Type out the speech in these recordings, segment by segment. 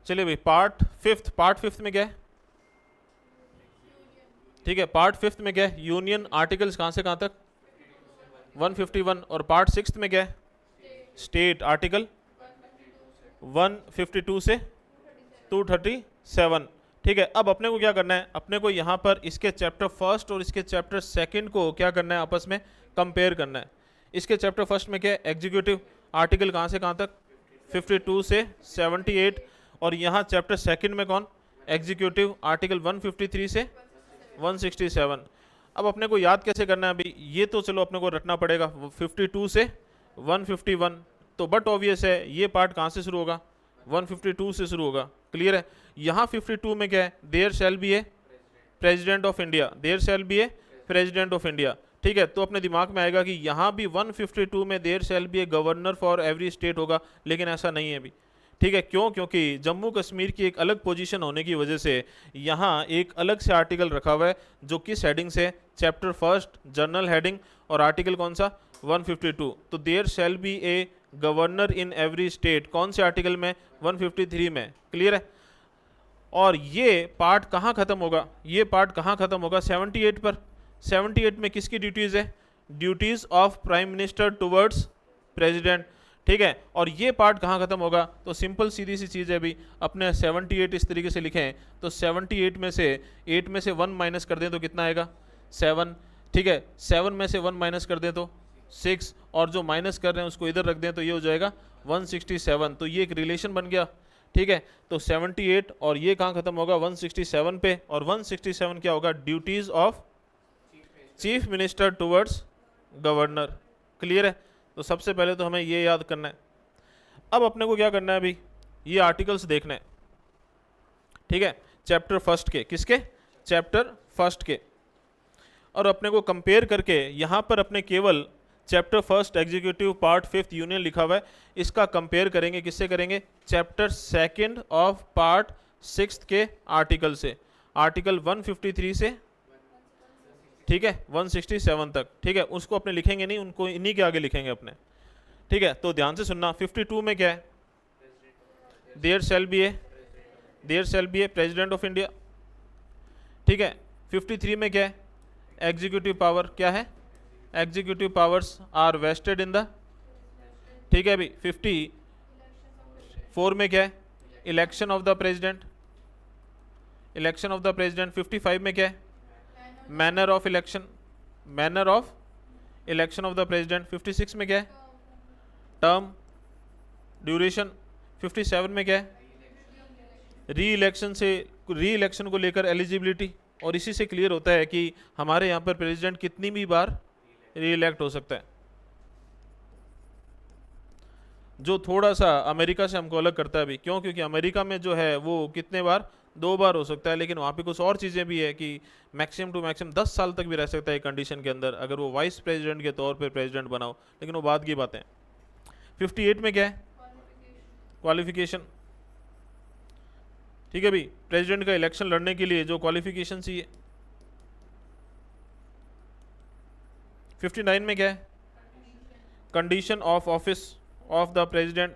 चलिए भाई, part fifth में क्या है? ठीक है, पार्ट फिफ्थ में क्या है? यूनियन। आर्टिकल्स कहाँ से कहाँ तक? 151। और पार्ट सिक्स्थ में क्या है? स्टेट। आर्टिकल 152 से 237। ठीक है, अब अपने को क्या करना है? अपने को यहाँ पर इसके चैप्टर फर्स्ट और इसके चैप्टर सेकंड को क्या करना है? आपस में कंपेयर करना है। इसके चैप्टर फर्स्ट में क्या है? एग्जीक्यूटिव। आर्टिकल कहाँ से कहाँ तक? 52 से 78। और यहाँ चैप्टर सेकंड में कौन? एग्जीक्यूटिव। आर्टिकल 153 से 167। अब अपने को याद कैसे करना है अभी? ये तो चलो अपने को रटना पड़ेगा, 52 से 151। तो बट ऑब्वियस है, ये पार्ट कहाँ से शुरू होगा? 152 से शुरू होगा। क्लियर है? यहाँ 52 में क्या है? There shall be a president of India. There shall be a president of India. ठीक है, तो अपने दिमाग में आएगा कि यहाँ भी 152 में there shall be a governor for every state होगा, लेकिन ऐसा नहीं है अभी। ठीक है, क्यों? क्योंकि जम्मू कश्मीर की एक अलग पोजीशन होने की वजह से यहाँ एक अलग से आर्टिकल रखा हुआ है, जो किस हेडिंग से? Chapter first, general heading. और आर्टिकल कौन सा? 152। तो there shall be a governor in every state, कौन से आर्टिकल में? 153 में। क्लियर है? और ये पार्ट कहाँ खत्म होगा? ये पार्ट कहाँ खत्म होगा? 78 पर। 78 में किसकी ड्यूटीज़ है? Duties of prime minister towards president. ठीक है, और ये पार्ट कहाँ खत्म होगा? तो सिंपल सीधी सी चीज़ है अभी, अपने 78 इस तरीके से लिखें तो 78 में से 8 में से 1 माइनस कर दें तो कितना आएगा? 7। ठीक है, 7 में से 1 माइनस कर दें तो 6, और जो माइनस कर रहे हैं उसको इधर रख दें तो ये हो जाएगा 167। तो ये एक रिलेशन बन गया। ठीक है, तो 78 और ये कहाँ खत्म होगा? 167 पे। और 167 क्या होगा? Duties of chief minister towards governor. Clear है? तो सबसे पहले तो हमें ये याद करना है। अब अपने को क्या करना है अभी? ये आर्टिकल्स देखना है। ठीक है, चैप्टर फर्स्ट के। किसके? चैप्टर फर्स्ट के। और अपने को कंपेयर करके यहाँ पर अपने केवल chapter first executive part fifth union लिखा हुआ है, इसका कंपेयर करेंगे। किससे करेंगे? Chapter second of part sixth के आर्टिकल से। आर्टिकल 153 से, ठीक है, 167 तक। ठीक है, उसको अपने लिखेंगे नहीं, उनको इन्हीं के आगे लिखेंगे अपने। ठीक है, तो ध्यान से सुनना। 52 में क्या है? There shall be a president of India. ठीक है, 53 में क्या है? Executive power. क्या है? Executive powers are vested in the. ठीक है अभी 54 में क्या है? Election of the president. 55 में क्या है? Manner of election of the president. 56 में क्या है? Term, duration. 57 में क्या है? री इलेक्शन को लेकर एलिजिबिलिटी। और इसी से क्लियर होता है कि हमारे यहाँ पर प्रेसिडेंट कितनी भी बार री इलेक्ट हो सकता है। जो थोड़ा सा अमेरिका से हमको अलग करता है अभी। क्यों? क्योंकि अमेरिका में जो है वो कितने बार? 2 बार हो सकता है, लेकिन वहाँ पे कुछ और चीज़ें भी है कि मैक्सिमम टू मैक्सिमम 10 साल तक भी रह सकता है कंडीशन के अंदर, अगर वो वाइस प्रेसिडेंट के तौर पे प्रेसिडेंट बनाओ, लेकिन वो बाद की बातें। 58 में क्या है? क्वालिफिकेशन। ठीक है भाई, प्रेसिडेंट का इलेक्शन लड़ने के लिए जो क्वालिफिकेशन चाहिए। 59 में क्या है? Condition of office of the president.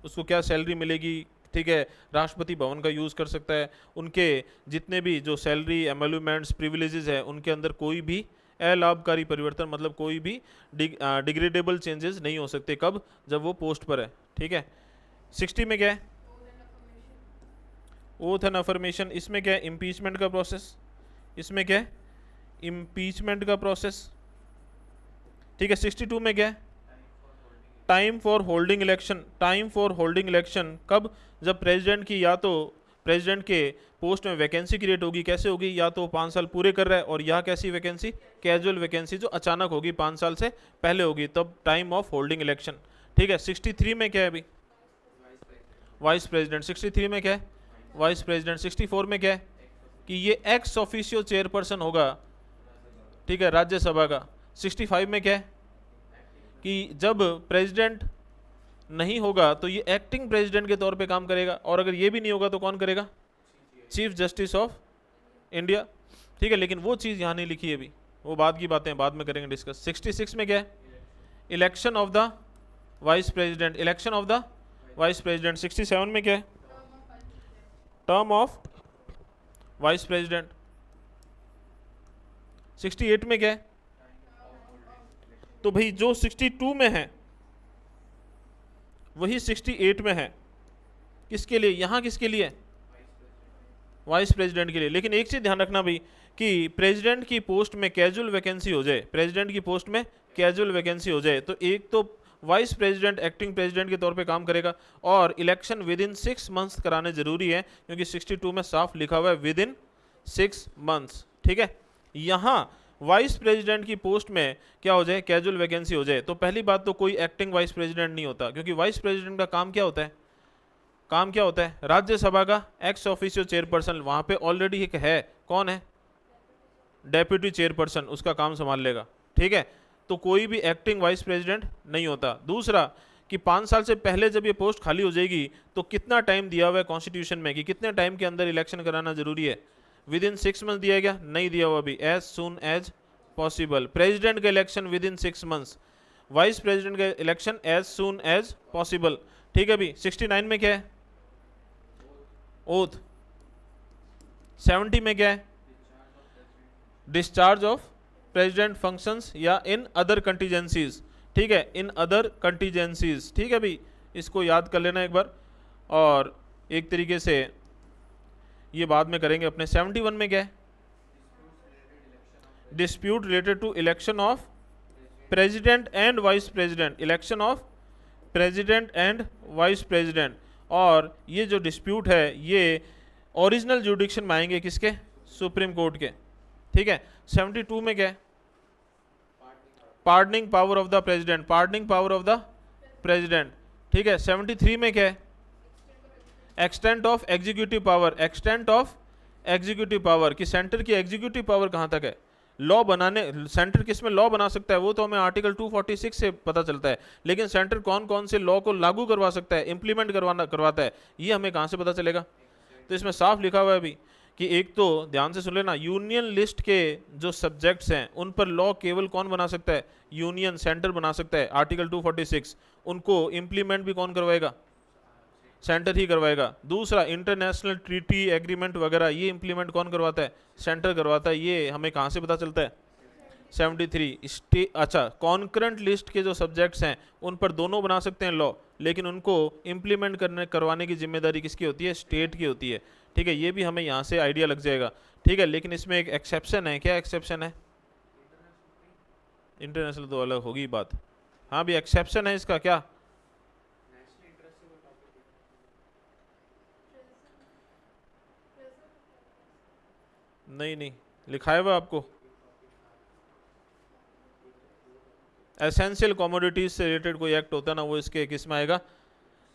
उसको क्या सैलरी मिलेगी? ठीक है, राष्ट्रपति भवन का यूज़ कर सकता है। उनके जितने भी जो सैलरी, एमोल्यूमेंट्स, प्रिविलेजेस है, उनके अंदर कोई भी अलाभकारी परिवर्तन, मतलब कोई भी डिग्रेडेबल चेंजेस नहीं हो सकते। कब? जब वो पोस्ट पर है। ठीक है, 60 में क्या है? Oath and affirmation. इसमें क्या है? इम्पीचमेंट का प्रोसेस। इसमें क्या है? इम्पीचमेंट का प्रोसेस। ठीक है, 62 में क्या है? Time for holding election. कब? जब प्रेसिडेंट की, या तो प्रेसिडेंट के पोस्ट में वैकेंसी क्रिएट होगी। कैसे होगी? या तो 5 साल पूरे कर रहा है, और यहाँ कैसी वैकेंसी? कैजुअल वैकेंसी, जो अचानक होगी, 5 साल से पहले होगी, तब टाइम ऑफ होल्डिंग इलेक्शन। ठीक है, 63 में क्या है अभी? Vice president. 63 में क्या है? Vice president. 64 में क्या है? कि ये एक्स ऑफिशियो चेयरपर्सन होगा, ठीक है, राज्यसभा का। 65 में क्या है? कि जब प्रेसिडेंट नहीं होगा तो ये एक्टिंग प्रेसिडेंट के तौर पे काम करेगा, और अगर ये भी नहीं होगा तो कौन करेगा? Chief justice of India. ठीक है, लेकिन वो चीज़ यहाँ नहीं लिखी है अभी, वो बाद की बातें बाद में करेंगे डिस्कस। 66 में क्या है? Election of the vice president. 67 में क्या है? Term of vice president. 68 में क्या है? तो भाई जो 62 में है वही 68 में है। किसके लिए? यहाँ किसके लिए? वाइस प्रेसिडेंट के लिए। लेकिन एक चीज ध्यान रखना भाई कि प्रेसिडेंट की पोस्ट में कैजुअल वैकेंसी हो जाए, प्रेसिडेंट की पोस्ट में कैजुअल वैकेंसी हो जाए तो एक तो वाइस प्रेसिडेंट एक्टिंग प्रेसिडेंट के तौर पे काम करेगा, और इलेक्शन विद इन 6 मंथ्स कराने जरूरी है, क्योंकि 62 में साफ लिखा हुआ है विद इन 6 मंथ्स। ठीक है, यहाँ वाइस प्रेसिडेंट की पोस्ट में क्या हो जाए? कैजुअल वैकेंसी हो जाए तो पहली बात तो कोई एक्टिंग वाइस प्रेसिडेंट नहीं होता, क्योंकि वाइस प्रेसिडेंट का काम क्या होता है? काम क्या होता है? राज्यसभा का एक्स ऑफिशियो चेयरपर्सन, वहां पे ऑलरेडी एक है, कौन है? डेप्यूटी चेयरपर्सन, उसका काम संभाल लेगा। ठीक है, तो कोई भी एक्टिंग वाइस प्रेसिडेंट नहीं होता। दूसरा कि 5 साल से पहले जब ये पोस्ट खाली हो जाएगी तो कितना टाइम दिया हुआ है कॉन्स्टिट्यूशन में कि कितने टाइम के अंदर इलेक्शन कराना जरूरी है? विद इन 6 मंथ दिया गया? नहीं दिया हुआ अभी, as soon as possible. President का election within 6 months, vice president का election as soon as possible. ठीक है अभी 69 में क्या है? ओथ। 70 में क्या है? डिस्चार्ज ऑफ प्रेसिडेंट फंक्शंस या इन अदर कंटीजेंसीज। ठीक है, इन अदर कंटीजेंसीज। ठीक है भाई, इसको याद कर लेना एक बार, और एक तरीके से ये बाद में करेंगे अपने। 71 में क्या है? Dispute related to election of president and vice president, election of president and vice president. और ये जो डिस्प्यूट है ये ओरिजिनल जुडिक्शन में आएंगे किसके? सुप्रीम कोर्ट के। ठीक है, 72 में क्या है? Pardoning power of the president, pardoning power of the president. ठीक है, 73 में क्या है? Extent of executive power, extent of executive power, कि सेंटर की एग्जीक्यूटिव पावर कहां तक है? लॉ बनाने, सेंटर किस में लॉ बना सकता है वो तो हमें आर्टिकल 246 से पता चलता है, लेकिन सेंटर कौन कौन से लॉ को लागू करवा सकता है, इंप्लीमेंट करवाता है, ये हमें कहां से पता चलेगा? तो इसमें साफ लिखा हुआ है अभी कि एक तो ध्यान से सुन लेना, यूनियन लिस्ट के जो सब्जेक्ट्स हैं उन पर लॉ केवल कौन बना सकता है? यूनियन, सेंटर बना सकता है, आर्टिकल 246। उनको इंप्लीमेंट भी कौन करवाएगा? सेंटर ही करवाएगा। दूसरा, इंटरनेशनल ट्रीटी एग्रीमेंट वगैरह ये इंप्लीमेंट कौन करवाता है? सेंटर करवाता है। ये हमें कहाँ से पता चलता है? 73 अच्छा, कॉन्करेंट लिस्ट के जो सब्जेक्ट्स हैं उन पर दोनों बना सकते हैं लॉ, लेकिन उनको इंप्लीमेंट करवाने की जिम्मेदारी किसकी होती है? स्टेट की होती है। ठीक है, ये भी हमें यहाँ से आइडिया लग जाएगा। ठीक है, लेकिन इसमें एक एक्सेप्शन है। क्या एक्सेप्शन है? इंटरनेशनल तो अलग होगी बात। हाँ भी एक्सेप्शन है इसका। क्या? नहीं लिखा है वो आपको, एसेंशियल कमोडिटीज से रिलेटेड कोई एक्ट होता है ना, वो इसके किस में आएगा?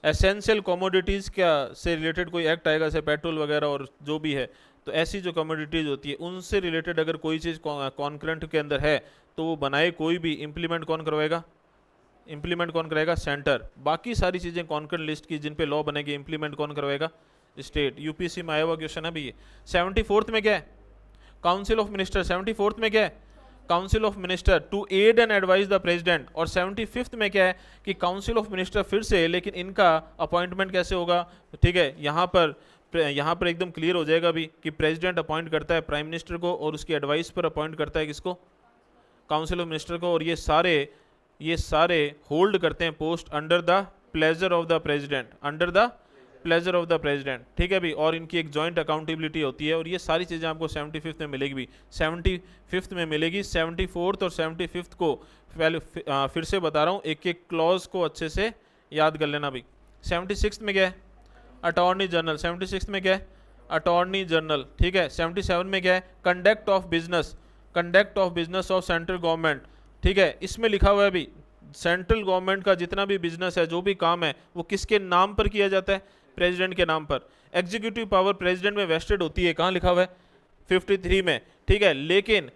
एसेंशियल कमोडिटीज़ क्या से रिलेटेड कोई एक्ट आएगा, जैसे पेट्रोल वगैरह और जो भी है, तो ऐसी जो कमोडिटीज़ होती है उनसे रिलेटेड अगर कोई चीज़ कॉन्करेंट के अंदर है तो वो बनाए कोई भी, इम्प्लीमेंट कौन करवाएगा? इम्प्लीमेंट कौन कराएगा? सेंटर। बाकी सारी चीज़ें कॉन्करेंट लिस्ट की जिन पे लॉ बनेगी, इम्प्लीमेंट कौन करवाएगा? स्टेट। यूपीएससी में आया हुआ क्वेश्चन है भी ये। 74th में क्या है? Council of minister. 74th में क्या है? Council of minister to aid and advise the president. और 75th में क्या है कि काउंसिल ऑफ मिनिस्टर फिर से, लेकिन इनका अपॉइंटमेंट कैसे होगा? ठीक है, यहाँ पर एकदम क्लियर हो जाएगा भी कि प्रेसिडेंट अपॉइंट करता है प्राइम मिनिस्टर को और उसकी एडवाइस पर अपॉइंट करता है किसको? काउंसिल ऑफ मिनिस्टर को। और ये सारे होल्ड करते हैं post under the pleasure of the president, under the pleasure of the president. ठीक है भी, और इनकी एक जॉइंट अकाउंटेबिलिटी होती है। और ये सारी चीज़ें आपको 75th में मिलेगी भी, 75th में मिलेगी। 74th और 75th को पहले फिर से बता रहा हूँ, एक एक क्लॉज को अच्छे से याद कर लेना भी। 76th में क्या है? Attorney general. 76th में क्या है? Attorney general. ठीक है, 77 में क्या है? Conduct of business, conduct of business of central government. ठीक है, इसमें लिखा हुआ है भी सेंट्रल गवर्नमेंट का जितना भी बिजनेस है, जो भी काम है, वो किसके नाम पर किया जाता है? प्रेसिडेंट के नाम पर। एग्जीक्यूटिव पावर प्रेसिडेंट में वेस्टेड होती है, कहाँ लिखा हुआ है? 53 में। ठीक है, लेकिन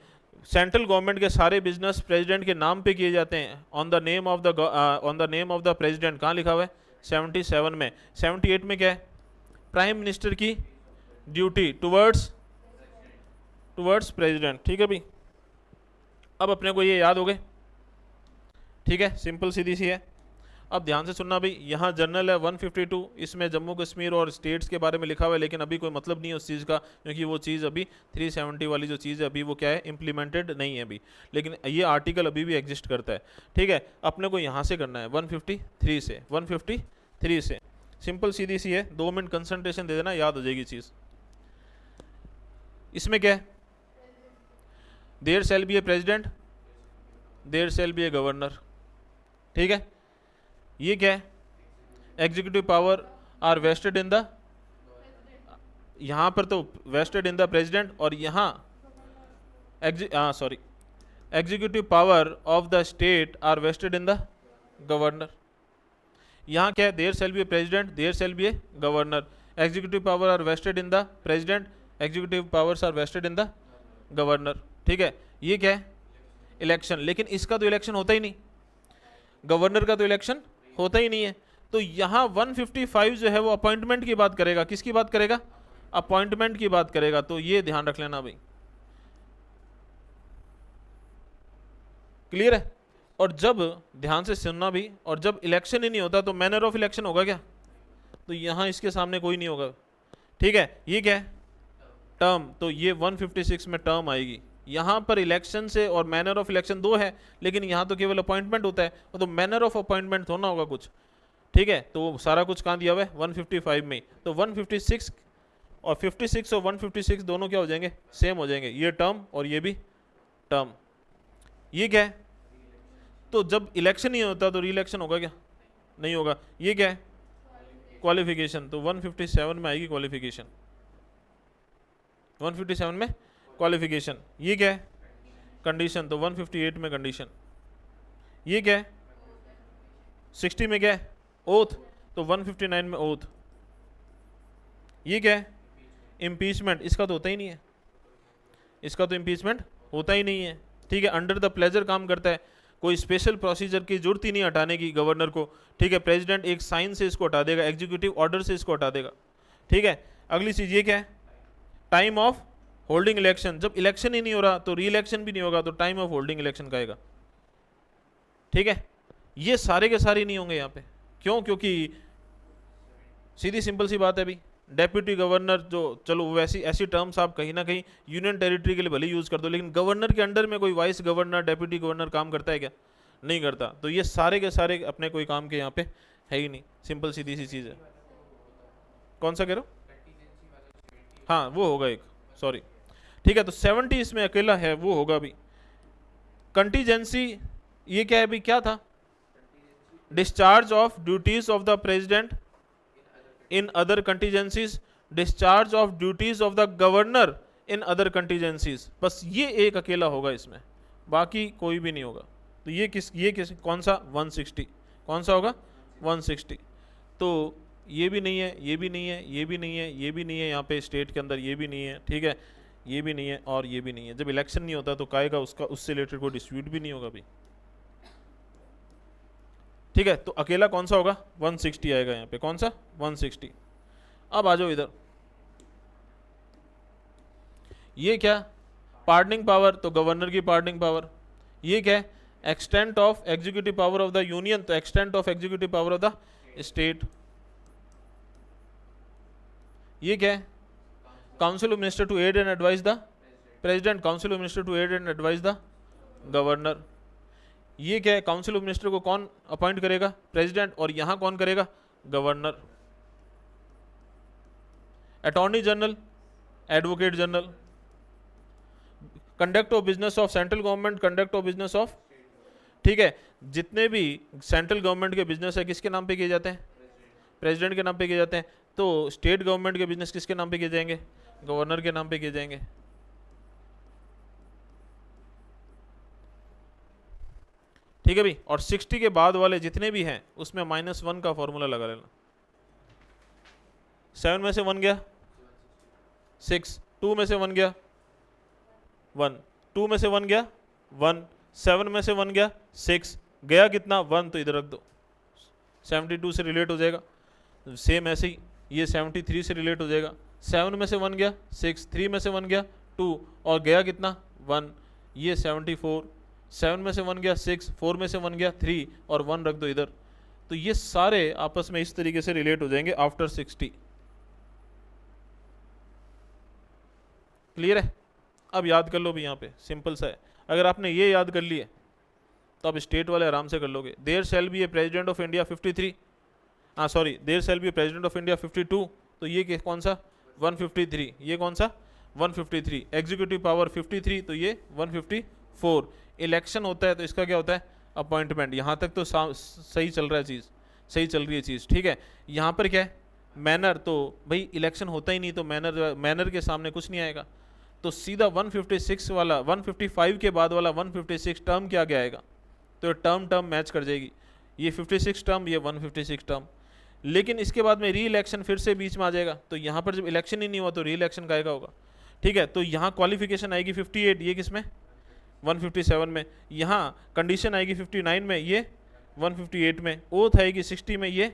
सेंट्रल गवर्नमेंट के सारे बिजनेस प्रेसिडेंट के नाम पे किए जाते हैं, on the name of the president. कहाँ लिखा हुआ है? 77 में। 78 में क्या है? प्राइम मिनिस्टर की ड्यूटी टुवर्ड्स प्रेसिडेंट। ठीक है भी, अब अपने को ये याद हो गए। ठीक है, सिंपल सीधी सी है। अब ध्यान से सुनना भाई, यहाँ जनरल है 152, इसमें जम्मू कश्मीर और स्टेट्स के बारे में लिखा हुआ है, लेकिन अभी कोई मतलब नहीं है उस चीज़ का, क्योंकि वो चीज़ अभी 370 वाली जो चीज़ है अभी वो क्या है, इम्प्लीमेंटेड नहीं है अभी, लेकिन ये आर्टिकल अभी भी एग्जिस्ट करता है। ठीक है, अपने को यहाँ से करना है 153 से, 153 से, सिंपल सीधी सी है, 2 मिनट कंसंट्रेशन दे देना, याद हो जाएगी चीज़। इसमें क्या है, there shall be a president, there shall be a governor. ठीक है, ये क्या है, executive power are vested in the, यहाँ पर तो वेस्टेड इन द प्रेसिडेंट, और यहाँ sorry, executive power of the state are vested in the governor. यहाँ क्या है, there shall be a president, there shall be a governor, executive power are vested in the president, executive powers are vested in the governor. ठीक है, ये क्या है, election, लेकिन इसका तो इलेक्शन होता ही नहीं, गवर्नर का तो इलेक्शन होता ही नहीं है। तो यहाँ 155 जो है वो अपॉइंटमेंट की बात करेगा, किसकी बात करेगा, अपॉइंटमेंट की बात करेगा। तो ये ध्यान रख लेना भाई, क्लियर है। और जब, ध्यान से सुनना भी, और जब इलेक्शन ही नहीं होता तो मैनर ऑफ इलेक्शन होगा क्या, तो यहाँ इसके सामने कोई नहीं होगा। ठीक है, ये क्या है, टर्म, तो ये 156 में टर्म आएगी। यहाँ पर इलेक्शन से और मैनर ऑफ इलेक्शन दो है, लेकिन यहाँ तो केवल अपॉइंटमेंट होता है, तो मैनर ऑफ अपॉइंटमेंट होना होगा कुछ। ठीक है, तो सारा कुछ कहाँ दिया हुआ है, 155 में। तो 156 और 56 और 156 दोनों क्या हो जाएंगे, सेम हो जाएंगे, ये टर्म और ये भी टर्म। ये क्या है, तो जब इलेक्शन नहीं होता तो री इलेक्शन होगा क्या, नहीं होगा। ये क्या है, क्वालिफिकेशन, तो 157 में आएगी क्वालिफिकेशन, 157 में क्वालिफिकेशन। ये क्या है, कंडीशन, तो 158 में कंडीशन। ये क्या है, 60 में क्या है, ओथ, तो 159 में ओथ। ये क्या है, इम्पीचमेंट, इसका तो होता ही नहीं है, इसका तो इम्पीचमेंट होता ही नहीं है। ठीक है, अंडर द प्लेजर काम करता है, कोई स्पेशल प्रोसीजर की जरूरत ही नहीं हटाने की गवर्नर को। ठीक है, प्रेसिडेंट एक साइन से इसको हटा देगा, एग्जीक्यूटिव ऑर्डर से इसको हटा देगा। ठीक है, अगली चीज ये क्या है, टाइम ऑफ होल्डिंग इलेक्शन, जब इलेक्शन ही नहीं हो रहा तो री इलेक्शन भी नहीं होगा, तो टाइम ऑफ होल्डिंग इलेक्शन का आएगा। ठीक है, ये सारे के सारे नहीं होंगे यहाँ पे, क्यों, क्योंकि सीधी सिंपल सी बात है भाई, डेप्यूटी गवर्नर जो, चलो वैसी ऐसी टर्म्स आप कहीं ना कहीं यूनियन टेरिटरी के लिए भले यूज़ कर दो, लेकिन गवर्नर के अंडर में कोई वाइस गवर्नर, डेप्यूटी गवर्नर काम करता है क्या, नहीं करता। तो ये सारे के सारे अपने कोई काम के यहाँ पे है ही नहीं, सिंपल सीधी सी चीज़ है। कौन सा कह रहे हो, हाँ वो होगा एक, सॉरी। ठीक है, तो 70 इसमें अकेला है, वो होगा अभी। कंटीजेंसी, ये क्या है अभी, क्या था, discharge of duties of the president in other contingencies, discharge of duties of the governor in other contingencies, बस ये एक अकेला होगा इसमें, बाकी कोई भी नहीं होगा। तो ये किस कौन सा, 160, कौन सा होगा, 160। तो ये भी नहीं है, ये भी नहीं है, ये भी नहीं है, ये भी नहीं है, यहाँ पे स्टेट के अंदर ये भी नहीं है। ठीक है, ये भी नहीं है और ये भी नहीं है। जब इलेक्शन नहीं होता तो काएगा उसका, उससे रिलेटेड कोई डिस्प्यूट भी नहीं होगा भी। ठीक है, तो अकेला कौन सा होगा, 160 आएगा यहाँ पे, कौन सा, 160। अब आ जाओ इधर, ये क्या, पार्डनिंग पावर, तो गवर्नर की पार्डनिंग पावर। ये क्या है, extent of executive power of the union, तो extent of executive power of the state. ये क्या है, council of minister to aid and advise the president, council of minister to aid and advise the governor. ये क्या है, council of minister को कौन appoint करेगा, प्रेसिडेंट, और यहां कौन करेगा, governor. Attorney general, advocate general. Conduct of business of central government, conduct of business of, ठीक है, जितने भी सेंट्रल गवर्नमेंट के बिजनेस है किसके नाम पे किए जाते हैं, प्रेसिडेंट के नाम पे किए जाते हैं। तो स्टेट गवर्नमेंट के बिजनेस किसके नाम पे किए जाएंगे, गवर्नर के नाम पे किए जाएंगे। ठीक है भाई, और 60 के बाद वाले जितने भी हैं उसमें -1 का फॉर्मूला लगा लेना। 7 में से 1 गया 6, 2 में से 1 गया 1, 2 में से 1 गया 1, 7 में से 1 गया 6, गया कितना 1, तो इधर रख दो, 72 से रिलेट हो जाएगा। सेम ऐसे ही ये 73 से रिलेट हो जाएगा। 7 में से 1 गया 6, 3 में से 1 गया 2, और गया कितना 1, ये 74। 7 में से 1 गया 6, 4 में से 1 गया 3, और 1 रख दो इधर, तो ये सारे आपस में इस तरीके से रिलेट हो जाएंगे आफ्टर 60। क्लियर है? अब याद कर लो भी, यहाँ पे सिंपल सा है। अगर आपने ये याद कर लिए तो आप स्टेट वाले आराम से कर लोगे। There shall be a president of India 53, sorry, there shall be a president of India 52, तो ये कौन सा 153, ये कौन सा 153। एग्जीक्यूटिव पावर 53, तो ये 154। इलेक्शन होता है तो इसका क्या होता है अपॉइंटमेंट। यहाँ तक तो सही चल रहा है चीज़, सही चल रही है चीज़, ठीक है। यहाँ पर क्या है मैनर, तो भाई इलेक्शन होता ही नहीं तो मैनर के सामने कुछ नहीं आएगा। तो सीधा 156 वाला 155 के बाद वाला 156 टर्म क्या क्या आएगा, तो टर्म मैच कर जाएगी। ये 56 टर्म, ये 156 टर्म। लेकिन इसके बाद में री इलेक्शन फिर से बीच में आ जाएगा, तो यहाँ पर जब इलेक्शन ही नहीं हुआ तो री इलेक्शन का होगा, ठीक है। तो यहाँ क्वालिफिकेशन आएगी 58, ये किस में 157 में। यहाँ कंडीशन आएगी 59 में, ये 158 में। ओथ आएगी 60 में, ये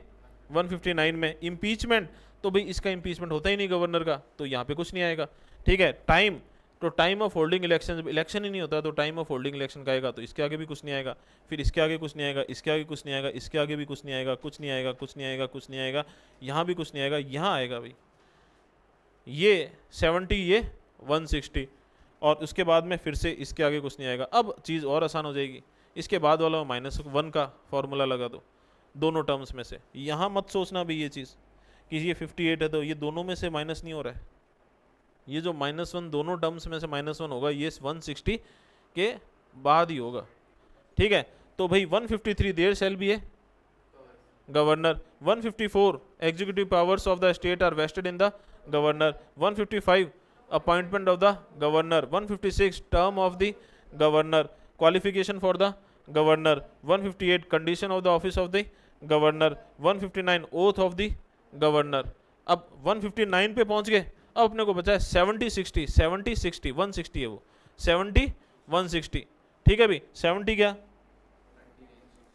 159 में। इम्पीचमेंट, तो भाई इसका इम्पीचमेंट होता ही नहीं गवर्नर का, तो यहाँ पे कुछ नहीं आएगा, ठीक है। टाइम, तो टाइम ऑफ होल्डिंग इलेक्शन, जब इलेक्शन ही नहीं होता तो टाइम ऑफ होल्डिंग इलेक्शन का आएगा, तो इसके आगे भी कुछ नहीं आएगा, फिर इसके आगे कुछ नहीं आएगा, इसके आगे कुछ नहीं आएगा, इसके आगे भी कुछ नहीं आएगा, कुछ नहीं आएगा, कुछ नहीं आएगा, कुछ नहीं आएगा, यहाँ भी कुछ नहीं आएगा, यहाँ आएगा भाई ये 70, ये 160, और उसके बाद में फिर से इसके आगे कुछ नहीं आएगा। अब चीज़ और आसान हो जाएगी, इसके बाद वाला -1 का फॉर्मूला लगा दो दोनों टर्म्स में से। यहाँ मत सोचना भी ये चीज़ कि ये 58 है तो ये दोनों में से माइनस नहीं हो रहा है, ये जो -1 दोनों टर्म्स में से -1 होगा ये 160 के बाद ही होगा, ठीक है। तो भाई 153 there shall be a governor, 154 executive powers of the state are vested in the governor, 155 appointment of the governor, 156 term of the governor, qualification for the governor, 158 condition of the office of the governor, 159 oath of the governor. अब 159 पे पहुंच गए, अब अपने को बचा है 70 60 70 60 160 है वो 70 160, ठीक है भी 70 क्या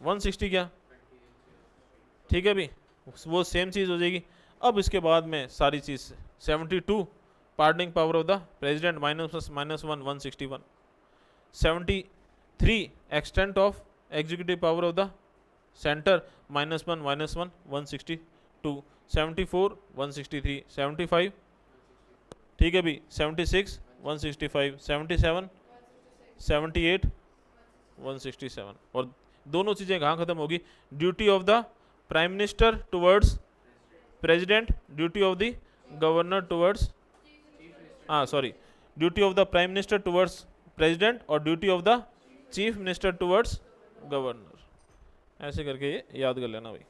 160 क्या, ठीक है भी वो सेम चीज़ हो जाएगी। अब इसके बाद में सारी चीज़ 72 pardoning power of the president -1 161, 73 extent of executive power of the centre -1 162, 74 163, 75, ठीक है भी 76 165, 77 78 167। और दोनों चीज़ें कहाँ खत्म होगी, duty of the prime minister towards president, duty of the governor towards, sorry, duty of the prime minister towards president और duty of the chief minister towards governor. ऐसे करके ये याद कर लेना भाई।